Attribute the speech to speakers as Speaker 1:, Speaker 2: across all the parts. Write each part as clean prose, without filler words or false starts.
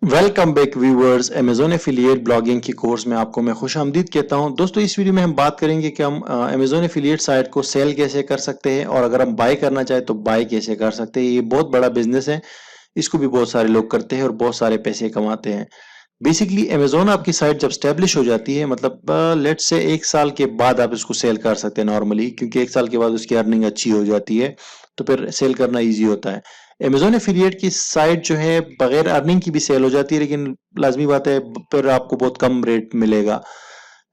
Speaker 1: Welcome back viewers. Amazon affiliate blogging की course में आपको मैं खुश आमदीद कहता हूं। दोस्तों, इस वीडियो में हम बात करेंगे कि हम अमेजोन एफिलिएट साइट को सेल कैसे कर सकते हैं और अगर हम बाय करना चाहें तो बाय कैसे कर सकते हैं। ये बहुत बड़ा बिजनेस है, इसको भी बहुत सारे लोग करते हैं और बहुत सारे पैसे कमाते हैं। बेसिकली अमेजोन आपकी साइट जब स्टेब्लिश हो जाती है, मतलब लेट्स से 1 साल के बाद आप इसको सेल कर सकते हैं नॉर्मली, क्योंकि 1 साल के बाद उसकी अर्निंग अच्छी हो जाती है तो फिर सेल करना ईजी होता है। अमेजोन एफिलिएट की साइट जो है बगैर अर्निंग की भी सेल हो जाती है, लेकिन लाजमी बात है फिर आपको बहुत कम रेट मिलेगा।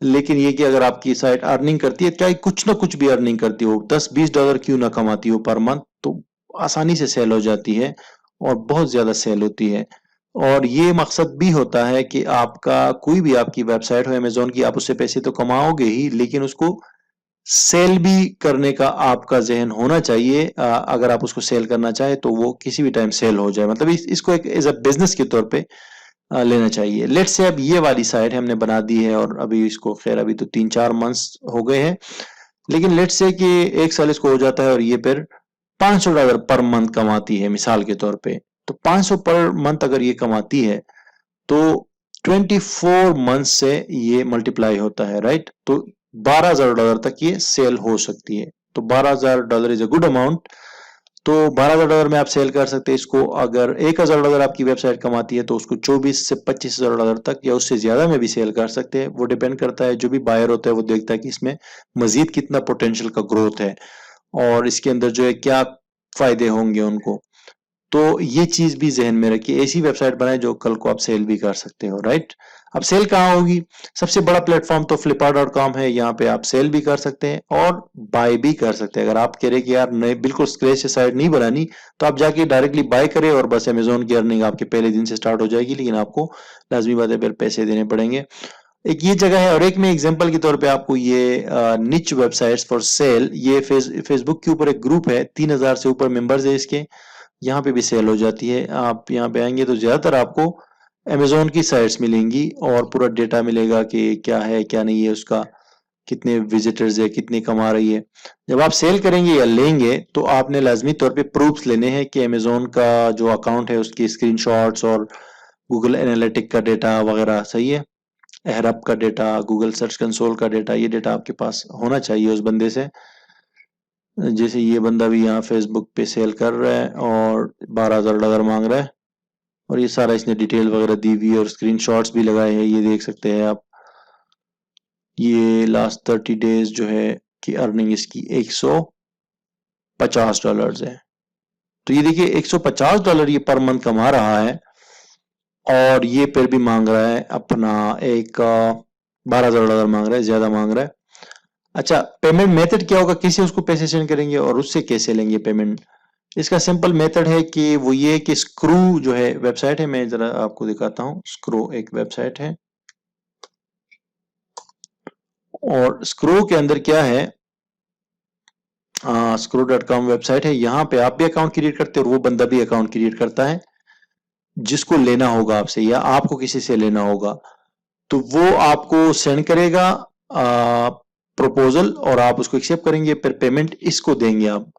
Speaker 1: लेकिन ये कि अगर आपकी साइट अर्निंग करती है, चाहे कुछ ना कुछ भी अर्निंग करती हो, $10-20 क्यों ना कमाती हो पर मंथ, तो आसानी से सेल हो जाती है और बहुत ज्यादा सेल होती है। और ये मकसद भी होता है कि आपका कोई भी आपकी वेबसाइट हो अमेजोन की, आप उससे पैसे तो कमाओगे ही, लेकिन उसको सेल भी करने का आपका ज़हन होना चाहिए। अगर आप उसको सेल करना चाहें तो वो किसी भी टाइम सेल हो जाए, मतलब इसको एक एज अ बिजनेस के तौर पे लेना चाहिए। लेट्स से अब ये वाली साइट हमने बना दी है और अभी इसको खैर अभी तो 3-4 मंथ्स हो गए हैं, लेकिन लेट्स से कि 1 साल इसको हो जाता है और ये फिर $500 पर मंथ कमाती है मिसाल के तौर पे। तो 500 पर मंथ अगर ये कमाती है तो 24 मंथ से ये मल्टीप्लाई होता है, राइट? तो $12,000 तक ये सेल हो सकती है। तो $12,000 इज अ गुड अमाउंट। तो $12,000 में आप सेल कर सकते हैं इसको। अगर $1,000 आपकी वेबसाइट कमाती है तो उसको 24 से $25,000 तक या उससे ज्यादा में भी सेल कर सकते हैं। वो डिपेंड करता है, जो भी बायर होता है वो देखता है कि इसमें मजीद कितना पोटेंशियल का ग्रोथ है और इसके अंदर जो है क्या फायदे होंगे उनको। तो ये चीज भी जहन में रखिए, ऐसी वेबसाइट बनाए जो कल को आप सेल भी कर सकते हो, राइट? अब सेल कहाँ होगी? सबसे बड़ा प्लेटफॉर्म तो flipkart.com है। यहाँ पे आप सेल भी कर सकते हैं और बाय भी कर सकते हैं। अगर आप कह रहे कि यार नए बिल्कुल स्क्रैच से साइट नहीं बनानी, तो आप जाके डायरेक्टली बाय करें और बस अमेजोन की अर्निंग आपके पहले दिन से स्टार्ट हो जाएगी, लेकिन आपको लाजमी बात है फिर पैसे देने पड़ेंगे। एक ये जगह है और एक मैं एग्जांपल के तौर पे आपको ये निच वेबसाइट्स फॉर सेल, ये फेसबुक के ऊपर एक ग्रुप है, 3,000 से ऊपर मेंबर्स है इसके। यहाँ पे भी सेल हो जाती है। आप यहाँ पे आएंगे तो ज्यादातर आपको अमेजोन की साइट्स मिलेंगी और पूरा डेटा मिलेगा कि क्या है क्या नहीं है उसका, कितने विजिटर्स है, कितनी कमा रही है। जब आप सेल करेंगे या लेंगे तो आपने लाजमी तौर पे प्रूफ्स लेने हैं कि अमेजोन का जो अकाउंट है उसकी स्क्रीनशॉट्स और गूगल एनालिटिक का डेटा वगैरह सही है। एहरअप का डेटा, गूगल सर्च कंसोल का डेटा, ये डेटा आपके पास होना चाहिए उस बंदे से। जैसे ये बंदा भी यहाँ फेसबुक पे सेल कर रहा है और $12,000 मांग रहा है और ये सारा इसने डिटेल वगैरह दी हुई है और स्क्रीनशॉट्स भी लगाए हैं, ये देख सकते हैं आप। ये लास्ट 30 डेज जो है कि अर्निंग इसकी $150 है। तो ये देखिए $150 ये पर मंथ कमा रहा है और ये फिर भी मांग रहा है अपना एक $12,000 मांग रहा है, ज्यादा मांग रहा है। अच्छा, पेमेंट मेथड क्या होगा, कैसे उसको पैसे सेंड करेंगे और उससे कैसे लेंगे पेमेंट? इसका सिंपल मेथड है कि वो ये कि स्क्रू जो है वेबसाइट है, मैं जरा आपको दिखाता हूँ। स्क्रू एक वेबसाइट है और स्क्रू के अंदर क्या है, screw.com वेबसाइट है। यहाँ पे आप भी अकाउंट क्रिएट करते हैं और वो बंदा भी अकाउंट क्रिएट करता है जिसको लेना होगा आपसे या आपको किसी से लेना होगा। तो वो आपको सेंड करेगा प्रपोजल और आप उसको एक्सेप्ट करेंगे, फिर पेमेंट इसको देंगे आप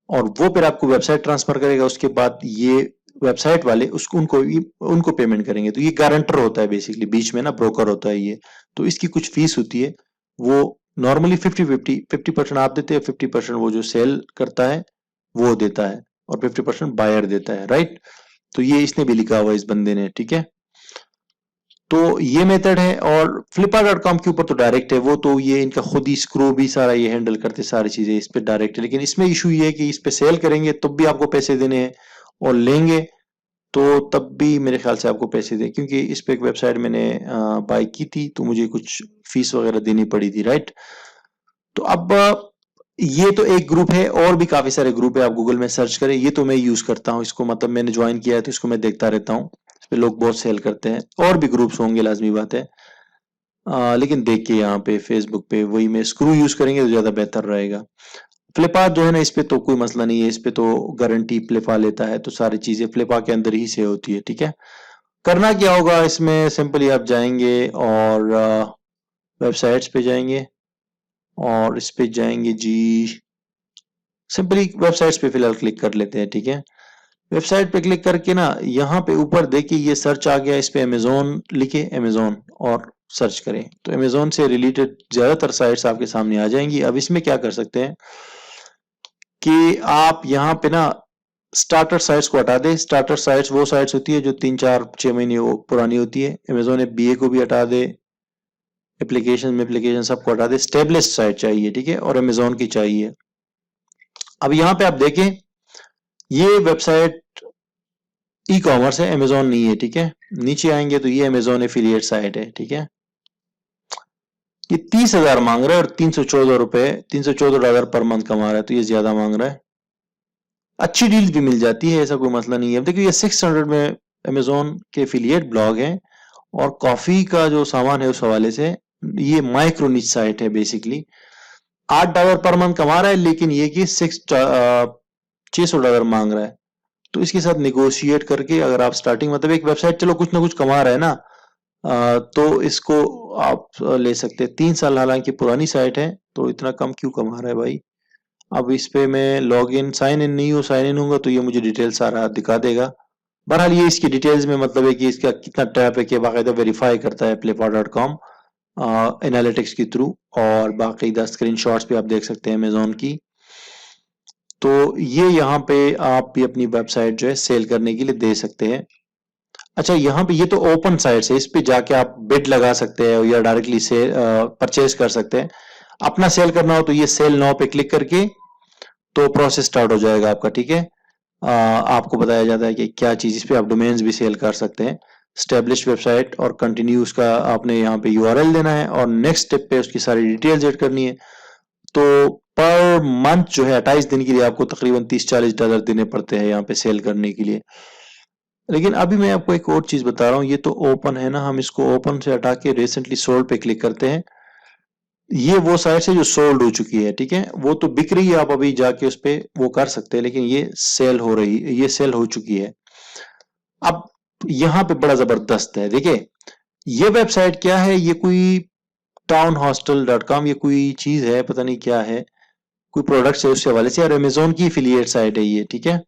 Speaker 1: और वो फिर आपको वेबसाइट ट्रांसफर करेगा। उसके बाद ये वेबसाइट वाले उसको उनको पेमेंट करेंगे। तो ये गारंटर होता है, बेसिकली बीच में ना ब्रोकर होता है ये। तो इसकी कुछ फीस होती है, वो नॉर्मली 50-50 आप देते हैं, 50% वो जो सेल करता है वो देता है और 50% बायर देता है, राइट? तो ये इसने भी लिखा हुआ है इस बंदे ने, ठीक है। तो ये मेथड है और flipkart.com के ऊपर तो डायरेक्ट है, वो तो ये इनका खुद ही स्क्रू भी सारा ये हैंडल करते, सारी चीजें इस पे डायरेक्ट है। लेकिन इसमें इशू ये है कि इस पे सेल करेंगे तब भी आपको पैसे देने हैं और लेंगे तो तब भी मेरे ख्याल से आपको पैसे दें, क्योंकि इस पे एक वेबसाइट मैंने बाय की थी तो मुझे कुछ फीस वगैरह देनी पड़ी थी, राइट? तो अब ये तो एक ग्रुप है और भी काफी सारे ग्रुप है, आप गूगल में सर्च करें। ये तो मैं यूज करता हूँ इसको, मतलब मैंने ज्वाइन किया है तो इसको मैं देखता रहता हूँ। इस पे लोग बहुत सेल करते हैं और भी ग्रुप्स होंगे, लाजमी बात है। लेकिन देखिए यहाँ पे फेसबुक पे वही मैं स्क्रू यूज करेंगे तो ज्यादा बेहतर रहेगा। फ्लिपकार्ट जो है ना, इस पे तो कोई मसला नहीं है, इस पे तो गारंटी फ्लिपा लेता है, तो सारी चीजें फ्लिपा के अंदर ही से होती है, ठीक है। करना क्या होगा इसमें, सिंपली आप जाएंगे और वेबसाइट्स पे जाएंगे और इस पे जाएंगे जी, सिंपली वेबसाइट्स पे फिलहाल क्लिक कर लेते हैं, ठीक है। वेबसाइट पे क्लिक करके ना यहाँ पे ऊपर देखिए ये सर्च आ गया, इस पे अमेजोन लिखे, अमेजोन और सर्च करें तो अमेजोन से रिलेटेड ज्यादातर साइट्स आपके सामने आ जाएंगी। अब इसमें क्या कर सकते हैं कि आप यहाँ पे ना स्टार्टर साइट्स को हटा दें। स्टार्टर साइट्स वो साइट्स होती है जो 3 4 6 महीने पुरानी होती है। अमेजोन FBA को भी हटा दे, एप्लीकेशन सबको हटा दे, स्टेब्लिश साइट चाहिए, ठीक है, और अमेजोन की चाहिए। अब यहाँ पे आप देखें ये वेबसाइट ई कॉमर्स है, अमेजोन नहीं है, ठीक है। नीचे आएंगे तो ये अमेजोन एफिलिएट साइट है, ठीक है। ये 30,000 मांग रहा है और $314 पर मंथ कमा रहा है, तो ये ज्यादा मांग रहा है। अच्छी डील भी मिल जाती है, ऐसा कोई मसला नहीं है। अब देखिए ये 600 में अमेजोन के एफिलिएट ब्लॉग है और कॉफी का जो सामान है उस हवाले से ये माइक्रो निच साइट है। बेसिकली $8 पर मंथ कमा रहा है, लेकिन ये कि $600 मांग रहा है। तो इसके साथ निगोशिएट करके अगर आप स्टार्टिंग मतलब एक वेबसाइट चलो कुछ ना कुछ कमा रहा है ना, तो इसको आप ले सकते हैं। 3 साल हालांकि पुरानी साइट है, तो इतना कम क्यों कमा रहा है भाई। अब इस पे मैं लॉग इन साइन इन नहीं हूँ, साइन इन होऊंगा तो ये मुझे डिटेल सारा दिखा देगा। बहरहाल ये इसकी डिटेल्स में मतलब है कि इसका कितना टैप है कि बाकायदा वेरीफाई करता है flipkart.com एनालिटिक्स के थ्रू, और बाकायदा स्क्रीनशॉट्स भी आप देख सकते हैं अमेजोन की। तो ये यहाँ पे आप भी अपनी वेबसाइट जो है सेल करने के लिए दे सकते हैं। अच्छा यहाँ पे ये तो ओपन साइट है, इस पे जाके आप बिड लगा सकते हैं या डायरेक्टली से परचेज कर सकते हैं। अपना सेल करना हो तो ये सेल नाउ पे क्लिक करके तो प्रोसेस स्टार्ट हो जाएगा आपका, ठीक है। आपको बताया जाता है कि क्या चीज, इस पे आप डोमेन्स भी सेल कर सकते हैं। स्टेब्लिश वेबसाइट और कंटिन्यू उसका आपने यहाँ पे URL देना है और नेक्स्ट स्टेप पे उसकी सारी डिटेल्स ऐड करनी है। तो पर मंथ जो है 28 दिन के लिए आपको तकरीबन $30-40 देने पड़ते हैं यहाँ पे सेल करने के लिए। लेकिन अभी मैं आपको एक और चीज बता रहा हूँ, ये तो ओपन है ना, हम इसको ओपन से हटा के रिसेंटली सोल्ड पे क्लिक करते हैं। ये वो साइट है जो सोल्ड हो चुकी है, ठीक है, वो तो बिक रही है, आप अभी जाके उस पे वो कर सकते हैं, लेकिन ये सेल हो रही, ये सेल हो चुकी है। अब यहाँ पे बड़ा जबरदस्त है, देखिए ये वेबसाइट क्या है, ये कोई townhostel.com, ये कोई चीज है, पता नहीं क्या है, कोई प्रोडक्ट है उसके हवाले से, और अमेजोन की एफिलिएट साइट है ये, ठीक है।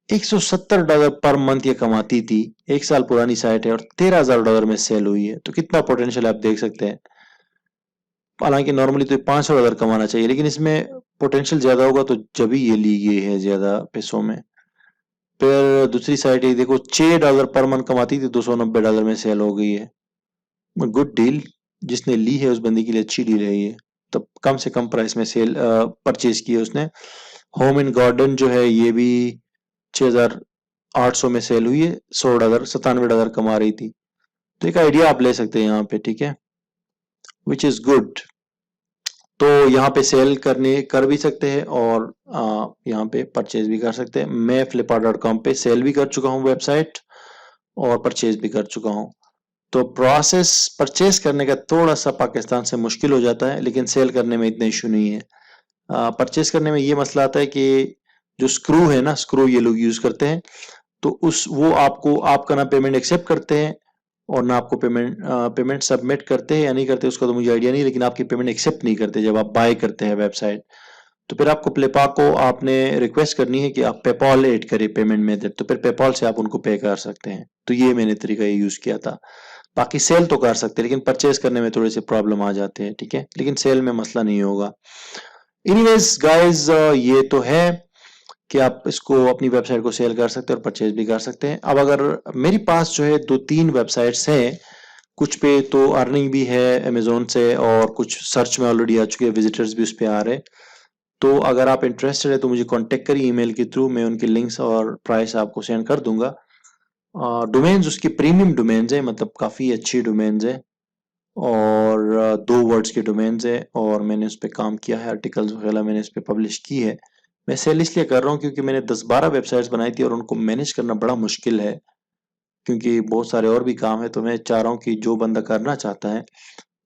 Speaker 1: $170 पर मंथ ये कमाती थी, 1 साल पुरानी साइट है और $13,000 में सेल हुई है, तो कितना पोटेंशियल आप देख सकते हैं। हालांकि नॉर्मली तो $500 कमाना चाहिए, लेकिन इसमें पोटेंशियल ज्यादा होगा, तो जब ही ये ली गई है ज्यादा पैसों में। फिर दूसरी साइट है, देखो $6 पर मंथ कमाती थी, $290 में सेल हो गई है। गुड डील, जिसने ली है उस बंदी के लिए अच्छी डील है ये, तब कम से कम प्राइस में सेल परचेज की है उसने। होम इन गार्डन जो है ये भी 6,800 में सेल हुई है, $100 कमा रही थी। तो एक आइडिया आप ले सकते हैं यहाँ पे, ठीक है, विच इज गुड। तो यहाँ पे सेल कर भी सकते हैं और यहाँ पे परचेज भी कर सकते हैं। मैं flipkart.com पे सेल भी कर चुका हूँ वेबसाइट और परचेज भी कर चुका हूँ। तो प्रोसेस परचेज करने का थोड़ा सा पाकिस्तान से मुश्किल हो जाता है, लेकिन सेल करने में इतना इशू नहीं है। परचेज करने में ये मसला आता है कि जो स्क्रू है ना, स्क्रू ये लोग यूज करते हैं, तो उस वो आपका ना पेमेंट एक्सेप्ट करते हैं और ना आपको पेमेंट सबमिट करते हैं या नहीं करते उसका तो मुझे आइडिया नहीं, लेकिन आपकी पेमेंट एक्सेप्ट नहीं करते जब आप बाय करते हैं वेबसाइट। तो फिर आपको फ्लिपकार्ट को आपने रिक्वेस्ट करनी है कि आप पेपॉल ऐड करें पेमेंट मेथड, तो फिर पेपॉल से आप उनको पे कर सकते हैं। तो ये मैंने तरीका यूज किया था। बाकी सेल तो कर सकते हैं, लेकिन परचेज करने में थोड़े से प्रॉब्लम आ जाते हैं, ठीक है, लेकिन सेल में मसला नहीं होगा। एनीवेज गाइस, ये तो है कि आप इसको अपनी वेबसाइट को सेल कर सकते हैं और परचेज भी कर सकते हैं। अब अगर मेरे पास जो है 2-3 वेबसाइट्स हैं, कुछ पे तो अर्निंग भी है अमेजोन से और कुछ सर्च में ऑलरेडी आ चुके हैं, विजिटर्स भी उस पे आ रहे हैं। तो अगर आप इंटरेस्टेड है तो मुझे कांटेक्ट करिए ईमेल के थ्रू, मैं उनके लिंक्स और प्राइस आपको सेंड कर दूंगा। डोमेन्स उसकी प्रीमियम डोमेन्स है, मतलब काफ़ी अच्छी डोमेन्स है और 2 वर्ड्स के डोमेन्स है, और मैंने उस पर काम किया है, आर्टिकल्स वगैरह मैंने उस पर पब्लिश की है। मैं सेल इसलिए कर रहा हूँ क्योंकि मैंने 10-12 वेबसाइट्स बनाई थी और उनको मैनेज करना बड़ा मुश्किल है, क्योंकि बहुत सारे और भी काम है। तो मैं चाह रहा हूँ कि जो बंदा करना चाहता है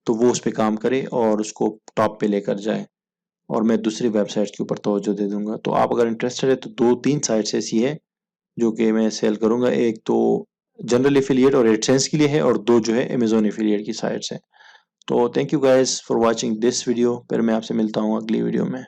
Speaker 1: तो वो उस पर काम करे और उसको टॉप पे लेकर जाए, और मैं दूसरी वेबसाइट्स के ऊपर तवज्जो दे दूंगा। तो आप अगर इंटरेस्टेड है तो 2-3 साइट्स ऐसी है जो कि मैं सेल करूंगा। एक तो जनरल एफिलिएट और एडसेंस के लिए है, और 2 जो है अमेजोन एफिलिएट की साइट्स है। तो thank you guys for watching this video. फिर मैं आपसे मिलता हूँ अगली वीडियो में।